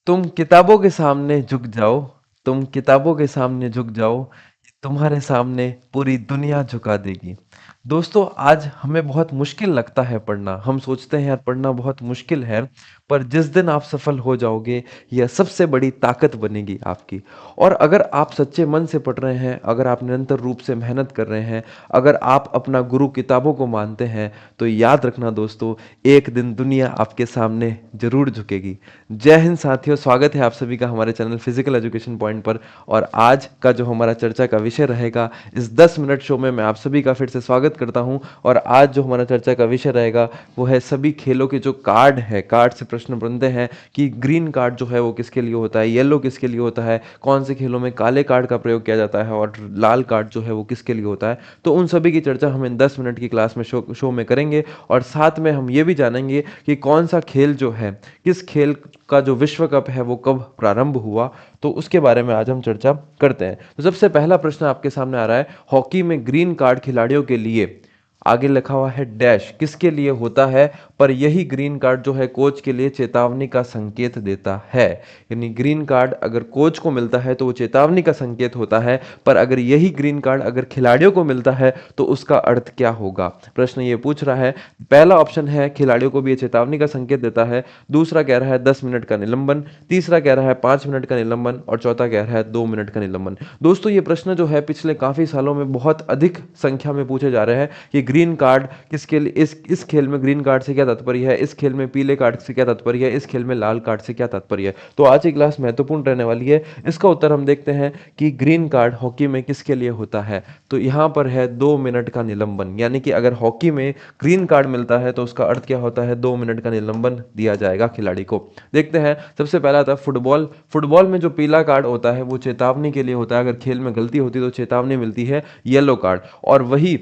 तुम किताबों के सामने झुक जाओ, तुम किताबों के सामने झुक जाओ, ये तुम्हारे सामने पूरी दुनिया झुका देगी। दोस्तों, आज हमें बहुत मुश्किल लगता है पढ़ना। हम सोचते हैं यार पढ़ना बहुत मुश्किल है, पर जिस दिन आप सफल हो जाओगे, यह सबसे बड़ी ताकत बनेगी आपकी। और अगर आप सच्चे मन से पढ़ रहे हैं, अगर आप निरंतर रूप से मेहनत कर रहे हैं, अगर आप अपना गुरु किताबों को मानते हैं, तो याद रखना दोस्तों, एक दिन दुनिया आपके सामने जरूर झुकेगी। जय हिंद साथियों, स्वागत है आप सभी का हमारे चैनल फिजिकल एजुकेशन पॉइंट पर। और आज का जो हमारा चर्चा का विषय रहेगा, इस 10 मिनट शो में मैं आप सभी का फिर से स्वागत करता हूं। और आज जो हमारा चर्चा का विषय रहेगा वो है सभी खेलों के जो कार्ड है, कार्ड से प्रश्न बनते हैं कि ग्रीन कार्ड जो है वो किसके लिए होता है, येलो किसके लिए होता है, कौन से खेलों में काले कार्ड का प्रयोग किया जाता है और लाल कार्ड जो है वो किसके लिए होता है। तो उन सभी की चर्चा हम इन 10 मिनट की क्लास में शो में करेंगे। और साथ में हम ये भी जानेंगे कि कौन सा खेल जो है, किस खेल का जो विश्व कप है वो कब प्रारंभ हुआ। तो उसके बारे में आज हम चर्चा करते हैं। तो सबसे पहला प्रश्न आपके सामने आ रहा है, हॉकी में ग्रीन कार्ड खिलाड़ियों के लिए आगे लिखा हुआ है डैश किसके लिए होता है, पर यही ग्रीन कार्ड जो है कोच के लिए चेतावनी का संकेत देता है। यानी ग्रीन कार्ड अगर कोच को मिलता है तो वो चेतावनी का संकेत होता है, पर अगर यही ग्रीन कार्ड अगर खिलाड़ियों को मिलता है तो उसका अर्थ क्या होगा। प्रश्न ये पूछ रहा है। पहला ऑप्शन है खिलाड़ियों को भी ये चेतावनी का संकेत देता है, दूसरा कह रहा है 10 मिनट का निलंबन, तीसरा कह रहा है 5 मिनट का निलंबन और चौथा कह रहा है 2 मिनट का निलंबन। दोस्तों, ये प्रश्न जो है पिछले काफी सालों में बहुत अधिक संख्या में पूछे जा रहे हैं कि ग्रीन कार्ड किसके लिए, इस खेल में ग्रीन कार्ड से क्या तात्पर्य है, इस खेल में पीले कार्ड से क्या तात्पर्य है, इस खेल में लाल कार्ड से क्या तात्पर्य है। तो आज की क्लास महत्वपूर्ण रहने वाली है। इसका उत्तर हम देखते हैं कि ग्रीन कार्ड हॉकी में किसके लिए होता है। तो यहां पर है 2 मिनट का निलंबन, यानी कि अगर हॉकी में ग्रीन कार्ड मिलता है तो उसका अर्थ क्या होता है, 2 मिनट का निलंबन दिया जाएगा खिलाड़ी को। देखते हैं, सबसे पहला था फुटबॉल। फुटबॉल में जो पीला कार्ड होता है वो चेतावनी के लिए होता है, अगर खेल में गलती होती है तो चेतावनी मिलती है येलो कार्ड। और वही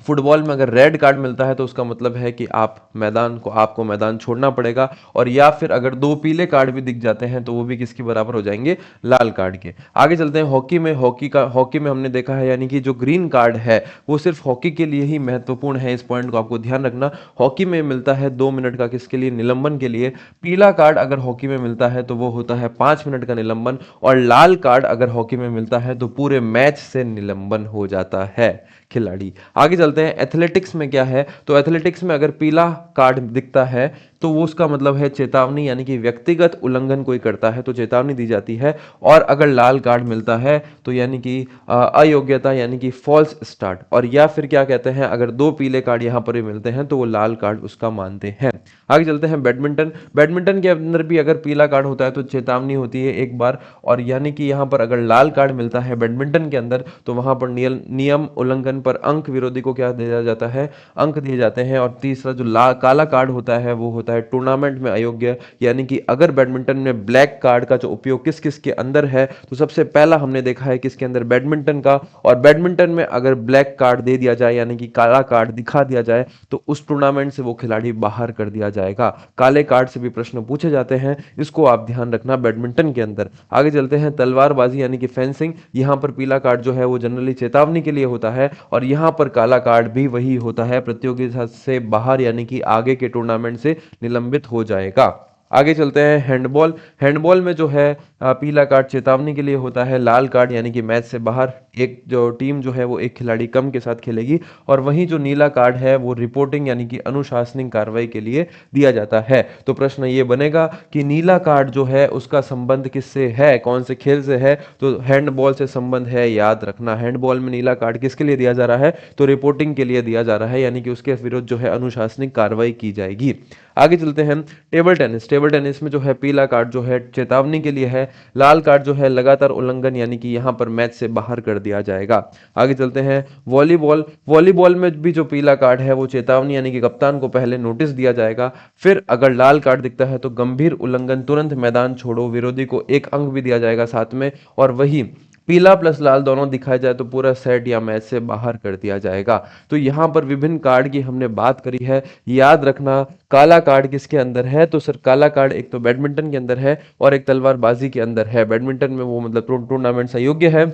फुटबॉल में अगर रेड कार्ड मिलता है तो उसका मतलब है कि आपको मैदान छोड़ना पड़ेगा। और या फिर अगर 2 पीले कार्ड भी दिख जाते हैं तो वो भी किसके बराबर हो जाएंगे, लाल कार्ड के। आगे चलते हैं हॉकी में। हॉकी में हमने देखा है, यानी कि जो ग्रीन कार्ड है वो सिर्फ हॉकी के लिए ही महत्वपूर्ण है। इस पॉइंट को आपको ध्यान रखना। हॉकी में मिलता है 2 मिनट का, किसके लिए, निलंबन के लिए। पीला कार्ड अगर हॉकी में मिलता है तो वो होता है 5 मिनट का निलंबन, और लाल कार्ड अगर हॉकी में मिलता है तो पूरे मैच से निलंबन हो जाता है खिलाड़ी। आगे चलते हैं, एथलेटिक्स में क्या है। तो एथलेटिक्स में अगर पीला कार्ड दिखता है तो वो उसका मतलब है चेतावनी, यानी कि व्यक्तिगत उल्लंघन कोई करता है तो चेतावनी दी जाती है। और अगर लाल कार्ड मिलता है तो यानी कि अयोग्यता, यानी कि फॉल्स स्टार्ट। और या फिर क्या कहते हैं, अगर 2 पीले कार्ड यहां पर भी मिलते हैं तो वो लाल कार्ड उसका मानते हैं। आगे चलते हैं, बैडमिंटन। बैडमिंटन के अंदर भी अगर पीला कार्ड होता है तो चेतावनी होती है एक बार, और यानी कि यहां पर अगर लाल कार्ड मिलता है बैडमिंटन के अंदर तो वहां पर नियम उल्लंघन पर अंक विरोधी को क्या दिया जाता है, अंक दिए जाते हैं। और तीसरा जो काला कार्ड होता है वो होता है टूर्नामेंट में अयोग्य, यानी कि अगर बैडमिंटन में ब्लैक कार्ड का जो उपयोग किस किस के अंदर है, तो सबसे पहला हमने देखा है किसके अंदर, बैडमिंटन का। और बैडमिंटन में अगर ब्लैक कार्ड दे दिया जाए, यानी कि काला कार्ड दिखा दिया जाए, तो उस टूर्नामेंट से वो खिलाड़ी बाहर कर दिया जाएगा। काले कार्ड से भी प्रश्न पूछे जाते हैं, इसको आप ध्यान रखना बैडमिंटन के अंदर। आगे चलते हैं, तलवारबाजी यानी कि फेंसिंग। यहां पर पीला कार्ड जो है वो जनरली चेतावनी के लिए होता है, और यहां पर काला कार्ड भी वही होता है, प्रतियोगिता से बाहर, यानी कि आगे के टूर्नामेंट से निलंबित हो जाएगा। आगे चलते हैं, हैंडबॉल। हैंडबॉल में जो है पीला कार्ड चेतावनी के लिए होता है, लाल कार्ड यानी कि मैच से बाहर, एक जो टीम जो है वो एक खिलाड़ी कम के साथ खेलेगी। और वहीं जो नीला कार्ड है वो रिपोर्टिंग यानी कि अनुशासनिक कार्रवाई के लिए दिया जाता है। तो प्रश्न ये बनेगा कि नीला कार्ड जो है उसका संबंध किससे है, कौन से खेल से है। तो हैंडबॉल से संबंध है, याद रखना। हैंडबॉल में नीला कार्ड किसके लिए दिया जा रहा है, तो रिपोर्टिंग के लिए दिया जा रहा है, यानी कि उसके विरुद्ध जो है अनुशासनिक कार्रवाई की जाएगी। आगे चलते हैं, टेबल टेनिस। टेबल टेनिस में जो है पीला कार्ड जो है चेतावनी के लिए है, लाल कार्ड जो है लगातार उल्लंघन, यानी कि यहां पर मैच से बाहर कर दिया जाएगा। आगे चलते हैं, वॉलीबॉल। वॉलीबॉल में भी जो पीला कार्ड है वो चेतावनी, यानी कि कप्तान को पहले नोटिस दिया जाएगा। फिर अगर लाल कार्ड दिखता है तो गंभीर उल्लंघन, तुरंत मैदान छोड़ो, विरोधी को 1 अंक भी दिया जाएगा साथ में। और वही पीला प्लस लाल दोनों दिखाया जाए तो पूरा सेट या मैच से बाहर कर दिया जाएगा। तो यहां पर विभिन्न कार्ड की हमने बात करी है, याद रखना। काला कार्ड किसके अंदर है, तो सर काला कार्ड एक तो बैडमिंटन के अंदर है और एक तलवारबाजी के अंदर है। बैडमिंटन में वो मतलब टूर्नामेंट से योग्य है,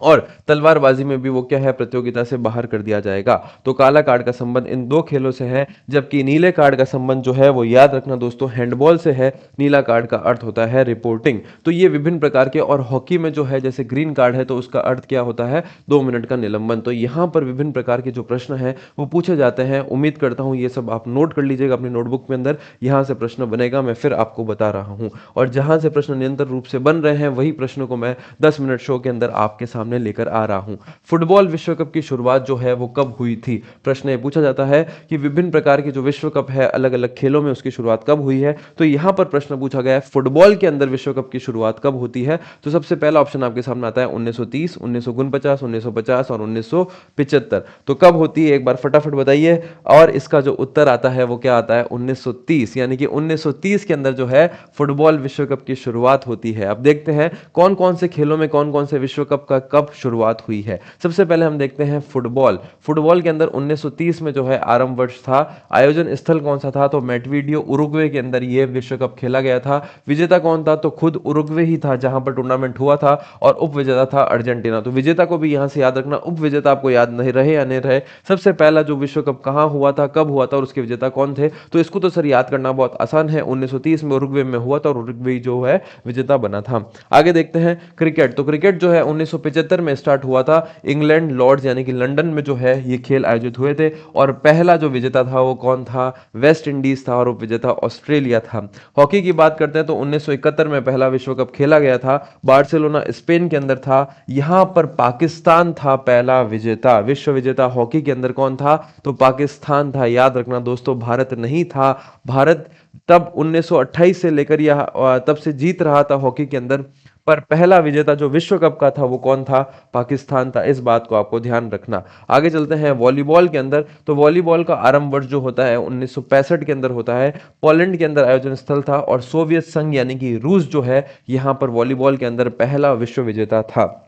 और तलवारबाजी में भी वो क्या है, प्रतियोगिता से बाहर कर दिया जाएगा। तो काला कार्ड का संबंध इन दो खेलों से है, जबकि नीले कार्ड का संबंध जो है वो याद रखना दोस्तों हैंडबॉल से है। नीला कार्ड का अर्थ होता है रिपोर्टिंग। तो ये विभिन्न प्रकार के, और हॉकी में जो है जैसे ग्रीन कार्ड है तो उसका अर्थ क्या होता है, 2 मिनट का निलंबन। तो यहाँ पर विभिन्न प्रकार के जो प्रश्न है वो पूछे जाते हैं। उम्मीद करता हूँ ये सब आप नोट कर लीजिएगा अपनी नोटबुक में अंदर। यहाँ से प्रश्न बनेगा, मैं फिर आपको बता रहा हूँ, और जहां से प्रश्न निरंतर रूप से बन रहे हैं वही प्रश्नों को मैं 10 मिनट शो के अंदर आपके सामने लेकर आ रहा हूं। फुटबॉल विश्व कप की शुरुआत जो है वो कब हुई थी? प्रश्न ये पूछा जाता है कि विभिन्न प्रकार के जो विश्व कप है अलग अलग खेलों में उसकी शुरुआत कब हुई है। तो यहां पर प्रश्न पूछा गया है फुटबॉल के अंदर विश्व कप की शुरुआत कब होती है। तो सबसे पहला ऑप्शन आपके सामने आता है 1930, 1949, 1950 और 1975। तो कब होती है एक बार फटाफट बताइए। और इसका जो उत्तर आता है वो क्या आता है, 1930। यानी कि 1930 के अंदर जो है फुटबॉल विश्व कप की शुरुआत होती है। अब देखते हैं कौन कौन से खेलों में कौन कौन से विश्व कप का कब शुरुआत हुई है। सबसे पहले हम देखते हैं फुटबॉल। फुटबॉल के अंदर 1930 में जो है आरंभ वर्ष था। आयोजन स्थल कौन सा था, तो मैड्रिड उरुग्वे के अंदर यह विश्व कप खेला गया था। विजेता कौन था, तो खुद उरुग्वे ही था जहां पर टूर्नामेंट हुआ था, और उप विजेता था अर्जेंटीना। तो विजेता को भी यहां से याद रखना, उप विजेता आपको याद नहीं रहे या नहीं रहे। सबसे पहला जो विश्व कप कहां हुआ था, कब हुआ था और उसके विजेता कौन थे, तो इसको तो सर याद करना बहुत आसान है। 1930 में उरुग्वे में हुआ था और उरुग्वे जो है विजेता बना था। आगे देखते हैं क्रिकेट। तो क्रिकेट जो है 1975 में स्टार्ट हुआ था। इंग्लैंड लॉर्ड्स यानी कि लंदन में जो है ये खेल आयोजित हुए थे, और पहला जो विजेता था वो कौन था, वेस्ट इंडीज था, और उप विजेता ऑस्ट्रेलिया था। हॉकी की बात करते हैं तो 1971 में पहला विश्व कप खेला गया था। बार्सिलोना स्पेन के अंदर था। यहां पर पाकिस्तान था पहला विजेता। विश्व विजेता हॉकी के अंदर कौन था, तो पाकिस्तान था। याद रखना दोस्तों, भारत नहीं था। भारत तब 1928 से लेकर यह तब से जीत रहा था हॉकी के अंदर, पर पहला विजेता जो विश्व कप का था वो कौन था, पाकिस्तान था। इस बात को आपको ध्यान रखना। आगे चलते हैं वॉलीबॉल के अंदर। तो वॉलीबॉल का आरंभ वर्ष जो होता है 1965 के अंदर होता है। पोलैंड के अंदर आयोजन स्थल था, और सोवियत संघ यानी कि रूस जो है यहां पर वॉलीबॉल के अंदर पहला विश्व विजेता था।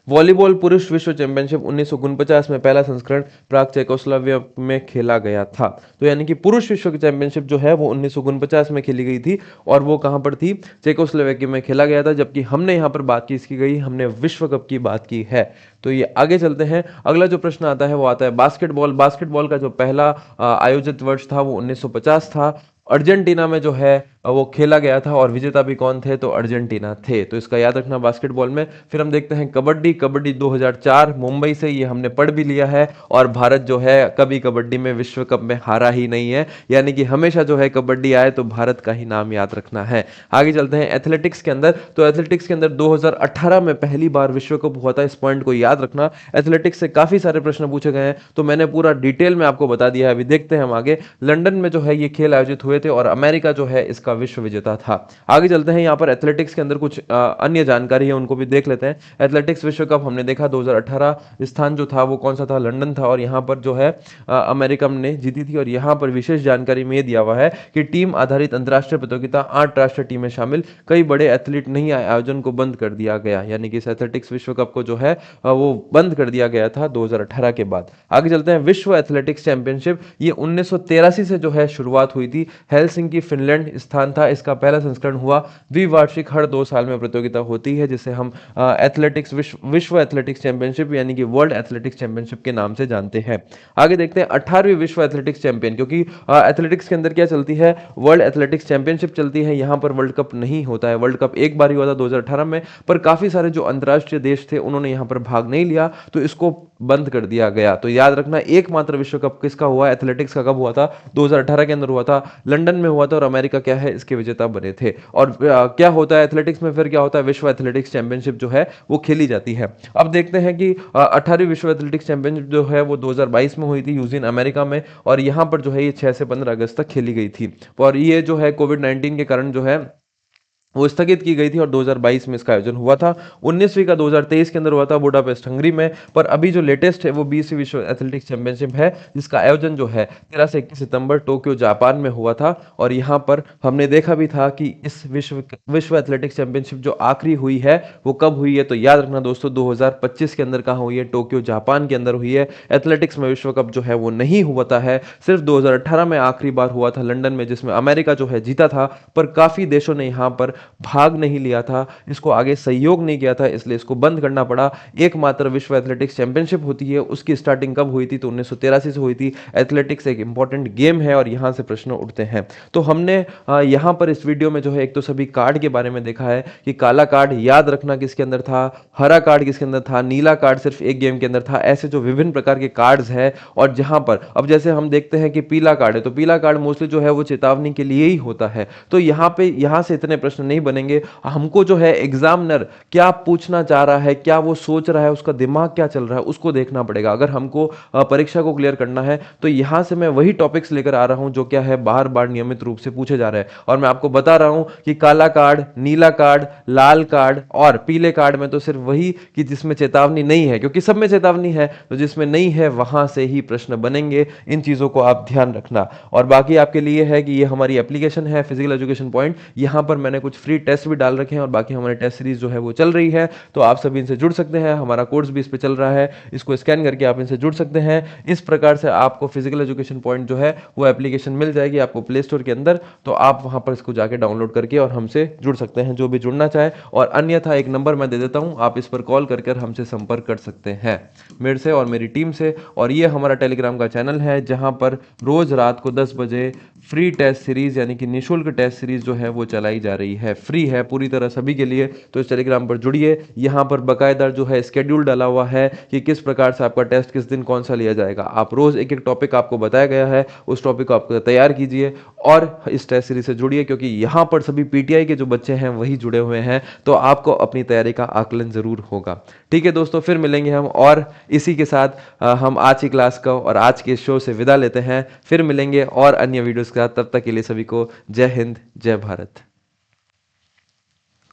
वॉलीबॉल पुरुष विश्व चैंपियनशिप 1949 में पहला संस्करण प्राग चेकोस्लोवाकिया में खेला गया था। तो यानी कि पुरुष विश्व चैंपियनशिप जो है वो 1949 में खेली गई थी, और वो कहां पर थी, चेकोस्लोवाकिया में खेला गया था। जबकि हमने यहां पर बात की गई, हमने विश्व कप की बात की है। तो ये आगे चलते हैं। अगला जो प्रश्न आता है वो आता है बास्केटबॉल। बास्केटबॉल का जो पहला आयोजित वर्ष था वो 1950 था। अर्जेंटीना में जो है वो खेला गया था, और विजेता भी कौन थे, तो अर्जेंटीना थे। तो इसका याद रखना बास्केटबॉल में। फिर हम देखते हैं कबड्डी। कबड्डी 2004 मुंबई से, ये हमने पढ़ भी लिया है। और भारत जो है कभी कबड्डी में विश्व कप में हारा ही नहीं है, यानी कि हमेशा जो है कबड्डी आए तो भारत का ही नाम याद रखना है। आगे चलते हैं एथलेटिक्स के अंदर। तो एथलेटिक्स के अंदर 2018 में पहली बार विश्व कप हुआ था। इस पॉइंट को याद रखना। एथलेटिक्स से काफी सारे प्रश्न पूछे गए हैं, तो मैंने पूरा डिटेल में आपको बता दिया है। अभी देखते हैं हम आगे। लंदन में जो है ये खेल आयोजित हुए थे, और अमेरिका जो है इसका विश्व विजेता था। आगे चलते हैं। यहाँ पर एथलेटिक्स के अंदर कुछ अन्य जानकारी है, उनको भी देख लेते हैं। एथलेटिक्स विश्व कप हमने देखा 2018, स्थान जो था वो कौन सा था, लंदन था, और यहाँ पर जो है अमेरिका ने जीती थी। और यहाँ पर विशेष जानकारी में दिया हुआ है कि टीम आधारित अंतरराष्ट्रीय प्रतियोगिता 8 राष्ट्रीय टीमें शामिल, कई बड़े एथलीट नहीं आए, आयोजन को बंद कर दिया गया। यानी कि इस एथलेटिक्स विश्व कप को जो है वो बंद कर दिया गया था 2018 के बाद। आगे चलते हैं। विश्व एथलेटिक्स चैंपियनशिप ये 1983 से जो है शुरुआत हुई थी। हेलसिंकी फिनलैंड स्थान था। इसका पहला संस्करण हुआ। द्विवार्षिक, हर 2 साल में प्रतियोगिता होती है, जिसे हम एथलेटिक्स विश्व एथलेटिक्स चैंपियनशिप यानी कि वर्ल्ड एथलेटिक्स चैंपियनशिप के नाम से जानते हैं। आगे देखते हैं 18वीं विश्व एथलेटिक्स चैंपियन, क्योंकि एथलेटिक्स के अंदर क्या चलती है, वर्ल्ड एथलेटिक्स चैंपियनशिप चलती है। यहां पर वर्ल्ड कप नहीं होता है। वर्ल्ड कप एक बार ही हुआ था 2018 में, पर काफी सारे जो अंतरराष्ट्रीय देश थे उन्होंने यहां पर भाग नहीं लिया, तो इसको बंद कर दिया गया। तो याद रखना, एकमात्र विश्व कप किसका हुआ, एथलेटिक्स का कब हुआ था, 2018 के अंदर हुआ था, लंदन में हुआ था, और अमेरिका क्या है इसके विजेता बने थे। और क्या होता है एथलेटिक्स में, फिर क्या होता है, विश्व एथलेटिक्स चैंपियनशिप जो है वो खेली जाती है। अब देखते हैं कि 18वीं विश्व एथलेटिक्स चैंपियनशिप जो है वो 2022 में हुई थी यूजिन अमेरिका में, और यहां पर जो है ये 6 से 15 अगस्त तक खेली गई थी। और ये जो है कोविड-19 के कारण जो है वो स्थगित की गई थी, और 2022 में इसका आयोजन हुआ था। 19वीं का 2023 के अंदर हुआ था बुडापेस्ट हंगरी में। पर अभी जो लेटेस्ट है वो 20वीं विश्व एथलेटिक्स चैंपियनशिप है, जिसका आयोजन जो है 13 से 21 सितंबर टोक्यो जापान में हुआ था। और यहाँ पर हमने देखा भी था कि इस विश्व एथलेटिक्स चैंपियनशिप जो आखिरी हुई है वो कब हुई है, तो याद रखना दोस्तों 2025 के अंदर कहाँ हुई है, टोक्यो जापान के अंदर हुई है। एथलेटिक्स में विश्व कप जो है वो नहीं हुआ है, सिर्फ 2018 में आखिरी बार हुआ था लंदन में, जिसमें अमेरिका जो है जीता था। पर काफी देशों ने यहाँ पर भाग नहीं लिया था, इसको आगे सहयोग नहीं किया था, इसलिए इसको बंद करना पड़ा। एकमात्र विश्व एथलेटिक्स चैंपियनशिप होती है, उसकी स्टार्टिंग कब हुई थी? तो 1983 से हुई थी। एथलेटिक्स एक इंपॉर्टेंट गेम है और यहाँ से प्रश्न उठते हैं। तो हमने यहाँ पर इस वीडियो में जो है एक तो सभी कार्ड के बारे में देखा है कि काला कार्ड याद रखना किसके अंदर था, हरा कार्ड किसके अंदर था, नीला कार्ड सिर्फ एक गेम के अंदर था। ऐसे जो विभिन्न प्रकार के कार्ड्स है, और जहां पर अब जैसे हम देखते हैं कि पीला कार्ड है, तो पीला कार्ड मोस्टली जो है वो चेतावनी के लिए ही होता है। तो यहाँ पे यहाँ से इतने प्रश्न नहीं बनेंगे। हमको जो है एग्जामिनर क्या पूछना चाह रहा है, क्या वो सोच रहा है, उसका दिमाग क्या चल रहा है, उसको देखना पड़ेगा। अगर हमको परीक्षा को क्लियर करना है तो यहां से मैं वही टॉपिक्स लेकर आ रहा हूं जो क्या है बार बार नियमित रूप से पूछे जा रहे हैं। और मैं आपको बता रहा हूं कि काला कार्ड, नीला कार्ड, लाल कार्ड और पीले कार्ड में तो सिर्फ वही कि जिसमें चेतावनी नहीं है, क्योंकि सब में चेतावनी है, तो जिसमें नहीं है वहां से ही प्रश्न बनेंगे। इन चीजों को आप ध्यान रखना। और बाकी आपके लिए है कि ये हमारी एप्लीकेशन है फिजिकल एजुकेशन पॉइंट, यहां पर मैंने कुछ फ्री टेस्ट भी डाल रखे हैं और बाकी हमारी टेस्ट सीरीज जो है वो चल रही है, तो आप सभी इनसे जुड़ सकते हैं। हमारा कोर्स भी इस पे चल रहा है, इसको स्कैन करके आप इनसे जुड़ सकते हैं। इस प्रकार से आपको फिजिकल एजुकेशन पॉइंट जो है वो एप्लीकेशन मिल जाएगी आपको प्ले स्टोर के अंदर, तो आप वहां पर इसको जाके डाउनलोड करके और हमसे जुड़ सकते हैं जो भी जुड़ना चाहे। और अन्यथा एक नंबर मैं दे देता हूं, आप इस पर कॉल कर हमसे संपर्क कर सकते हैं, मेरे से और मेरी टीम से। और ये हमारा टेलीग्राम का चैनल है जहां पर रोज रात को 10 बजे फ्री टेस्ट सीरीज यानी कि निःशुल्क टेस्ट सीरीज जो है वो चलाई जा रही है, फ्री है पूरी तरह सभी के लिए। तो इस टेलीग्राम पर जुड़िए, यहाँ पर बकायदा जो है स्केड्यूल डाला हुआ है कि किस प्रकार से आपका टेस्ट किस दिन कौन सा लिया जाएगा। आप रोज एक एक टॉपिक आपको बताया गया है, उस टॉपिक को आप तैयार कीजिए और इस टेस्ट सीरीज से जुड़िए, क्योंकि यहाँ पर सभी पीटीआई के जो बच्चे हैं वही जुड़े हुए हैं, तो आपको अपनी तैयारी का आकलन जरूर होगा। ठीक है दोस्तों, फिर मिलेंगे हम, और इसी के साथ हम आज की क्लास का और आज के शो से विदा लेते हैं। फिर मिलेंगे और अन्य वीडियोस के साथ, तब तक के लिए सभी को जय हिंद, जय भारत।